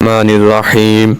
रहमान।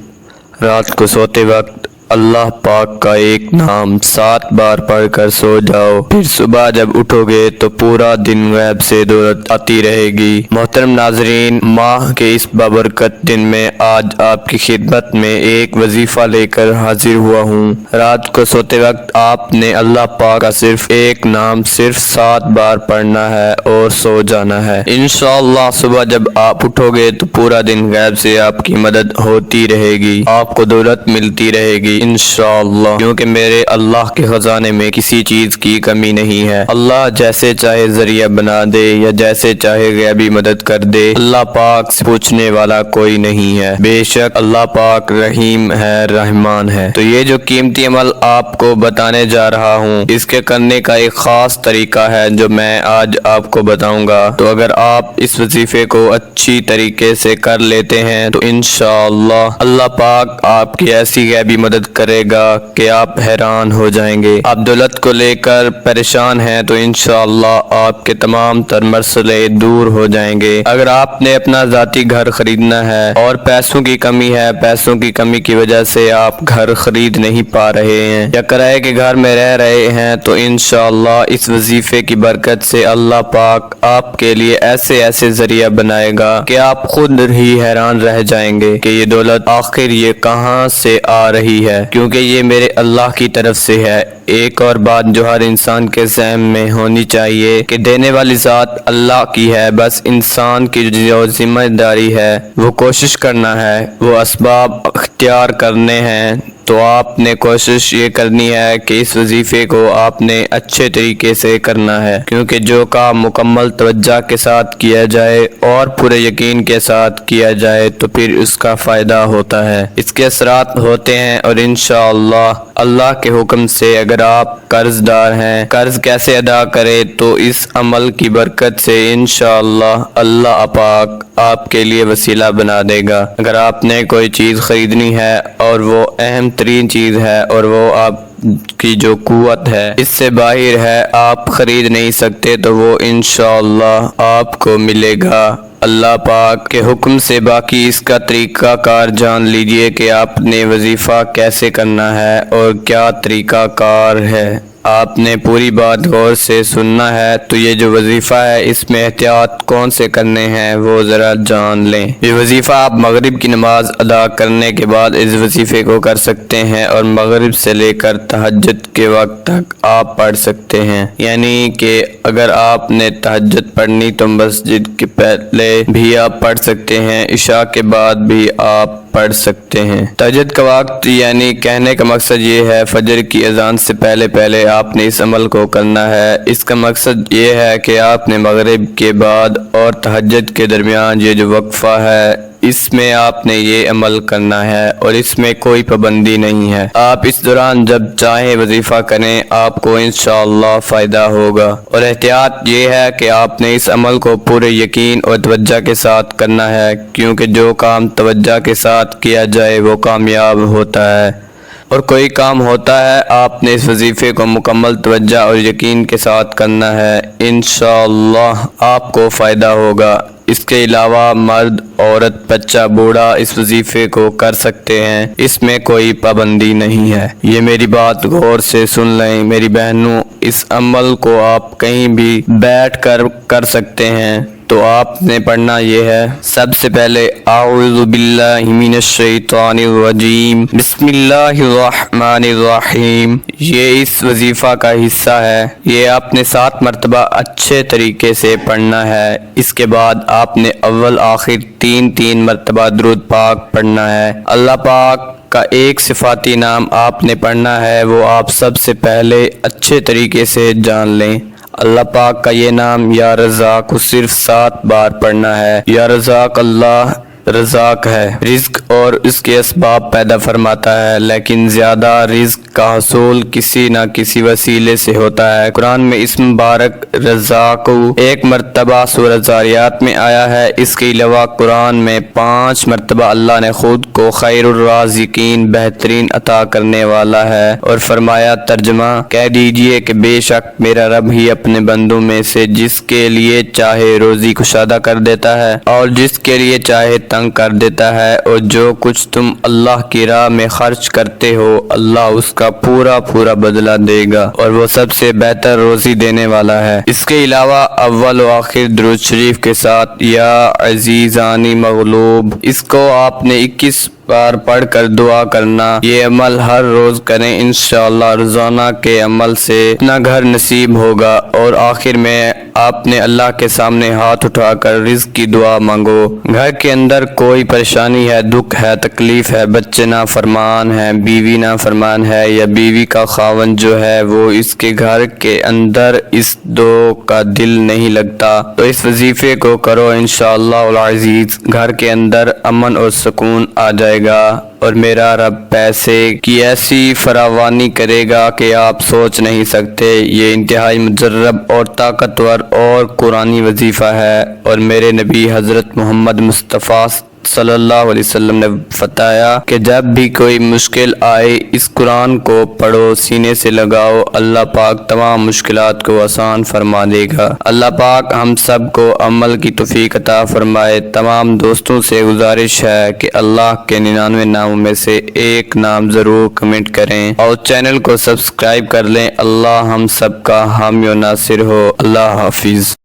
रात को सोते वक्त अल्लाह पाक का एक नाम 7 बार पढ़कर सो जाओ, फिर सुबह जब उठोगे तो पूरा दिन गैब से दौलत आती रहेगी। मोहतरम नाजरीन, माह के इस बाबरकत दिन में आज आपकी खिदमत में एक वजीफा लेकर हाजिर हुआ हूँ। रात को सोते वक्त आपने अल्लाह पाक का सिर्फ एक नाम सिर्फ 7 बार पढ़ना है और सो जाना है। इंशाअल्लाह सुबह जब आप उठोगे तो पूरा दिन गैब से आपकी मदद होती रहेगी, आपको दौलत मिलती रहेगी इंशाअल्लाह, क्योंकि मेरे अल्लाह के खजाने में किसी चीज की कमी नहीं है। अल्लाह जैसे चाहे जरिया बना दे या जैसे चाहे गैबी मदद कर दे, अल्लाह पाक से पूछने वाला कोई नहीं है। बेशक अल्लाह पाक रहीम है, रहमान है। तो ये जो कीमती अमल आपको बताने जा रहा हूँ, इसके करने का एक खास तरीका है जो मैं आज आपको बताऊंगा। तो अगर आप इस वजीफे को अच्छी तरीके से कर लेते हैं तो इंशाअल्लाह अल्लाह पाक आपकी ऐसी गैबी मदद करेगा कि आप हैरान हो जाएंगे। आप दौलत को लेकर परेशान हैं तो इंशाअल्लाह आपके तमाम तर मसले दूर हो जाएंगे। अगर आपने अपना जाती घर खरीदना है और पैसों की कमी है, पैसों की कमी की वजह से आप घर खरीद नहीं पा रहे हैं या किराए के घर में रह रहे हैं, तो इंशाअल्लाह इस वजीफे की बरकत से अल्लाह पाक आपके लिए ऐसे ऐसे जरिया बनाएगा कि आप खुद ही हैरान रह जाएंगे कि ये दौलत आखिर ये कहाँ से आ रही है, क्योंकि ये मेरे अल्लाह की तरफ से है। एक और बात जो हर इंसान के ज़हन में होनी चाहिए कि देने वाली ज़ात अल्लाह की है, बस इंसान की जो जिम्मेदारी है वो कोशिश करना है, वो असबाब अख्तियार करने हैं। तो आपने कोशिश ये करनी है कि इस वजीफे को आपने अच्छे तरीके से करना है, क्योंकि जो काम मुकम्मल तवज्जो के साथ किया जाए और पूरे यकीन के साथ किया जाए तो फिर उसका फ़ायदा होता है, इसके असरात होते हैं। और इंशाअल्लाह अल्लाह के हुक्म से अगर आप कर्जदार हैं, कर्ज कैसे अदा करें, तो इस अमल की बरकत से इंशाअल्लाह अल्लाह पाक आपके लिए वसीला बना देगा। अगर आपने कोई चीज़ खरीदनी है और वो अहम तरीन चीज़ है और वो आप की जो कुव्वत है इससे बाहर है, आप खरीद नहीं सकते, तो वो इंशाअल्लाह आपको मिलेगा अल्लाह पाक के हुक्म से। बाकी इसका तरीका कार जान लीजिए कि आपने वजीफा कैसे करना है और क्या तरीका कार है। आपने पूरी बात गौर से सुनना है। तो ये जो वजीफ़ा है इसमें एहतियात कौन से करने हैं वो ज़रा जान लें। ये वजीफ़ा आप मगरिब की नमाज अदा करने के बाद इस वजीफ़े को कर सकते हैं और मगरिब से लेकर तहज्जुद के वक्त तक आप पढ़ सकते हैं। यानी कि अगर आपने तहज्जुद पढ़नी तो मस्जिद के पहले भी आप पढ़ सकते हैं, इशा के बाद भी आप पढ़ सकते हैं। तहज्जुद का वक्त यानी कहने का मकसद ये है, फजर की अजान से पहले पहले आपने इस अमल को करना है। इसका मकसद ये है कि आपने मगरिब के बाद और तहज्जुद के दरमियान ये जो वक्फा है इसमें आपने ये अमल करना है और इसमें कोई पाबंदी नहीं है। आप इस दौरान जब चाहे वजीफ़ा करें, आपको इंशाअल्लाह फ़ायदा होगा। और एहतियात ये है कि आपने इस अमल को पूरे यकीन और तवज्जो के साथ करना है, क्योंकि जो काम तवज्जो के साथ किया जाए वो कामयाब होता है और कोई काम होता है आपने इस वजीफ़े को मुकम्मल तवज्जो और यकीन के साथ करना है, इंशाअल्लाह आपको फ़ायदा होगा। इसके अलावा मर्द, औरत, बच्चा, बूढ़ा इस वजीफ़े को कर सकते हैं, इसमें कोई पाबंदी नहीं है। ये मेरी बात गौर से सुन लें मेरी बहनों, इस अमल को आप कहीं भी बैठ कर कर सकते हैं। तो आपने पढ़ना ये है, सबसे पहले आऊज़ु बिल्लाहि मिनश शैतानिर रजीम बिस्मिल्लाहिर्रहमानिर रहीम। ये इस वजीफ़ा का हिस्सा है, ये आपने 7 मरतबा अच्छे तरीके से पढ़ना है। इसके बाद आपने अव्वल आखिर 3 मरतबा दुरूद पाक पढ़ना है। अल्लाह पाक का एक सिफाती नाम आपने पढ़ना है, वो आप सबसे पहले अच्छे तरीके से जान लें। अल्लाह पाक का ये नाम या रज़ाक को सिर्फ 7 बार पढ़ना है। या रज़ाक, अल्लाह रज़ाक है, रिज़्क और इसके असबाब पैदा फरमाता है, लेकिन ज़्यादा रिज़्क رزق کا حصول کسی نہ کسی وسیلے سے ہوتا ہے۔ قرآن میں اس مبارک رزاق ایک مرتبہ سورہ زاریات میں آیا ہے۔ اس کے علاوہ قرآن میں 5 مرتبہ اللہ نے خود کو خیر الرازقین بہترین عطا کرنے والا ہے اور فرمایا ترجمہ کہہ دیجئے کہ بے شک میرا رب ہی اپنے بندوں میں سے جس کے لیے چاہے روزی کشادہ کر دیتا ہے اور جس کے لیے چاہے تنگ کر دیتا ہے، اور جو کچھ تم اللہ کی راہ میں خرچ کرتے ہو اللہ اس کا پورا بدلہ دے گا اور وہ سب سے بہتر روزی دینے والا ہے۔ اس کے علاوہ اول و آخر درود شریف کے ساتھ یا عزیزانی مغلوب، اس کو آپ نے 21 بار پڑھ کر دعا کرنا۔ یہ عمل ہر روز کریں، انشاءاللہ روزانہ کے عمل سے اپنا گھر نصیب ہوگا۔ اور آخر میں آپ نے اللہ کے سامنے ہاتھ اٹھا کر رزق کی دعا مانگو۔ گھر کے اندر کوئی پریشانی ہے، دکھ ہے، تکلیف ہے، بچے نافرمان ہیں، بیوی نافرمان ہے یا بیوی کا خاوند جو ہے وہ اس کے گھر کے اندر اس دو کا دل نہیں لگتا، تو اس وظیفے کو کرو، انشاءاللہ العزیز گھر کے اندر امن اور سکون آ جائے گا اور میرا رب پیسے کی ایسی فراوانی کرے گا کہ آپ سوچ نہیں سکتے۔ یہ انتہائی مجرب اور طاقتور اور قرآنی وظیفہ ہے اور میرے نبی حضرت محمد مصطفیٰ صلی اللہ علیہ وسلم نے بتایا کہ جب بھی کوئی مشکل آئے اس قرآن کو پڑھو، سینے سے لگاؤ، اللہ پاک تمام مشکلات کو آسان فرما دے گا۔ اللہ پاک ہم سب کو عمل کی توفیق عطا فرمائے۔ تمام دوستوں سے گزارش ہے کہ اللہ کے 99 ناموں میں سے ایک نام ضرور کمنٹ کریں اور چینل کو سبسکرائب کر لیں۔ اللہ ہم سب کا حامی و ناصر ہو۔ اللہ حافظ۔